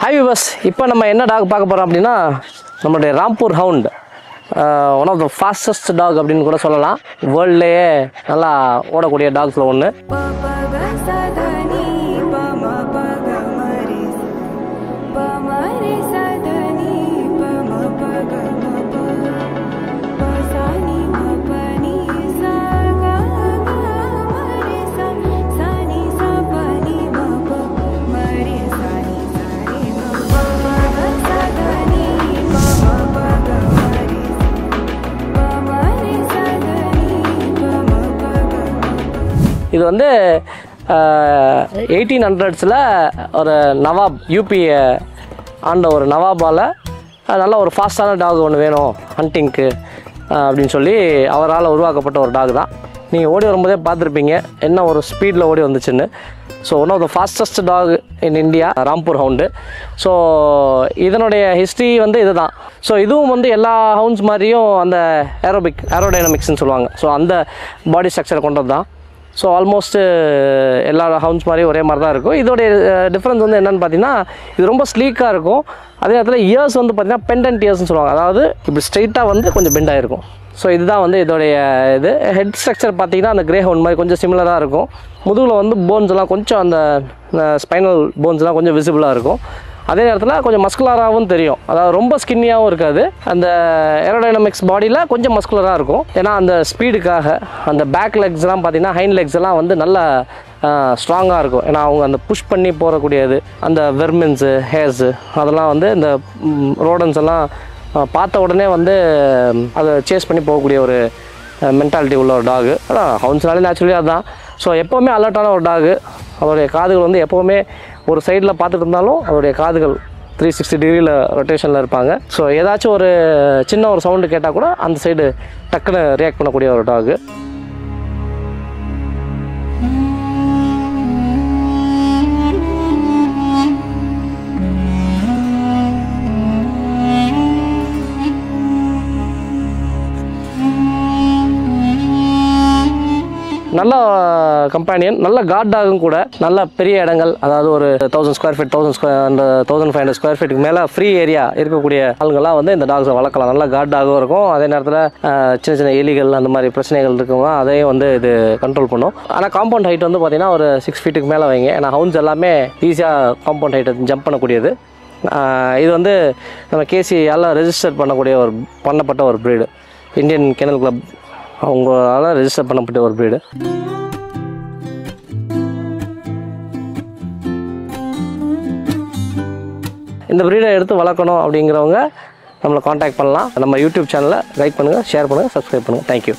Hi viewers, இப்போ நம்ம என்ன டாக் பார்க்க போறோம் அப்படினா நம்மளுடைய Rampur hound one of the fastest dog அப்படினு கூட சொல்லலாம் வேர்ல்ட்லயே நல்லா ஓடக்கூடிய டாக்ஸ்ல ஒன்னு இது வந்து 1800s ஒரு நவாப் யூபி ஆண்ட ஒரு நவாபால் நல்ல ஒரு ஃபாஸ்டான டாக் ஒன்று வேணும் ஹண்டிங்க்கு அப்படின்னு சொல்லி அவரால் உருவாக்கப்பட்ட ஒரு டாக் தான். நீங்கள் ஓடி வரும்போதே பார்த்துருப்பீங்க என்ன ஒரு ஸ்பீடில் ஓடி வந்துச்சுன்னு. So one of the fastest dog in India Rampur hound. So இதனுடைய ஹிஸ்ட்ரி வந்து இது தான். ஸோ இதுவும் வந்து எல்லா ஹவுண்ட்ஸ் மாதிரியும் அந்த ஏரோடைனமிக்ஸ்ன்னு சொல்லுவாங்க. ஸோ அந்த பாடி ஸ்ட்ரக்சரை கொண்டது தான். ஸோ ஆல்மோஸ்ட்டு எல்லா ஹவுண்ட்ஸ் மாதிரி ஒரே மாதிரி தான் இருக்கும். இதோடைய டிஃப்ரென்ஸ் வந்து என்னென்னு பார்த்தீங்கன்னா இது ரொம்ப ஸ்லீக்காக இருக்கும். அதே நேரத்தில் இயர்ஸ் வந்து பார்த்திங்கன்னா பெண்டன்ட் இயர்ஸ்னு சொல்லுவாங்க. அதாவது இப்படி ஸ்ட்ரைட்டாக வந்து கொஞ்சம் பெண்ட் ஆகிருக்கும். ஸோ இதுதான் வந்து இதோடைய இது. ஹெட் ஸ்ட்ரக்சர் பார்த்திங்கன்னா அந்த கிரே ஹவுண்ட் மாதிரி கொஞ்சம் சிமிலராக இருக்கும். முதுகில் வந்து போன்ஸ்லாம் கொஞ்சம் அந்த ஸ்பைனல் போன்ஸ்லாம் கொஞ்சம் விசிபிளாக இருக்கும். அதே நேரத்தில் கொஞ்சம் மஸ்குலராகவும் தெரியும். அதாவது ரொம்ப ஸ்கின்னியாகவும் இருக்காது. அந்த ஏரோடைனமிக்ஸ் பாடியில் கொஞ்சம் மஸ்குலராக இருக்கும். ஏன்னா அந்த ஸ்பீடுக்காக அந்த பேக் லெக்ஸ்லாம் பார்த்திங்கன்னா ஹைண்ட் லெக்ஸ் எல்லாம் வந்து நல்லா ஸ்ட்ராங்காக இருக்கும். ஏன்னா அவங்க அந்த புஷ் பண்ணி போகக்கூடியது அந்த வெர்மின்ஸு ஹேர்ஸு அதெல்லாம் வந்து இந்த ரோடன்ஸ் எல்லாம் பார்த்த உடனே வந்து அதை சேஸ் பண்ணி போகக்கூடிய ஒரு மென்டாலிட்டி உள்ள ஒரு டாகு. அதான் ஹவுண்ட்ஸ்னாலே நேச்சுரலி அதுதான். ஸோ எப்போவுமே அலர்ட்டான ஒரு டாகு. அதோடைய காதுகள் வந்து எப்போவுமே ஒரு சைடில் பார்த்துட்டு இருந்தாலும் அதோடைய காதுகள் 360 டிகிரியில் ரொட்டேஷனில் இருப்பாங்க. ஸோ ஏதாச்சும் ஒரு சின்ன ஒரு சவுண்டு கேட்டால் கூட அந்த சைடு டக்குன்னு ரியாக்ட் பண்ணக்கூடிய ஒரு டாகு. நல்ல கம்பேனியன், நல்ல கார்ட் டாகும் கூட. நல்ல பெரிய இடங்கள், அதாவது ஒரு 1000 ஸ்கொயர் ஃபீட் 1500 ஸ்கொயர் ஃபீட்டுக்கு மேலே ஃப்ரீ ஏரியா இருக்கக்கூடிய ஆளுங்கள்லாம் வந்து இந்த டாக்ஸை வளர்க்கலாம். நல்ல கார்ட் டாகும் இருக்கும். அதே நேரத்தில் சின்ன சின்ன எலிகள் அந்த மாதிரி பிரச்சனைகள் இருக்குங்க, அதையும் வந்து இது கண்ட்ரோல் பண்ணும். ஆனால் காம்பவுண்ட் ஹைட் வந்து பார்த்திங்கன்னா ஒரு 6 ஃபீட்டுக்கு மேலே வைங்க. ஏன்னா ஹவுண்ட்ஸ் எல்லாமே ஈஸியாக காம்பவுண்ட் ஹைட்டை ஜம்ப் பண்ணக்கூடியது. இது வந்து நம்ம கேசியால் ரெஜிஸ்டர் பண்ணப்பட்ட ஒரு ப்ரீடு. இந்தியன் கெனல் கிளப் அவங்களால ரெஜிஸ்டர் பண்ணப்பட்ட ஒரு ப்ரீடு. இந்த ப்ரீடை எடுத்து வளர்க்கணும் அப்படிங்கிறவங்க நம்மளை காண்டாக்ட் பண்ணலாம். நம்ம யூடியூப் சேனலை லைக் பண்ணுங்கள், ஷேர் பண்ணுங்கள், சப்ஸ்கிரைப் பண்ணுங்கள். தேங்க்யூ.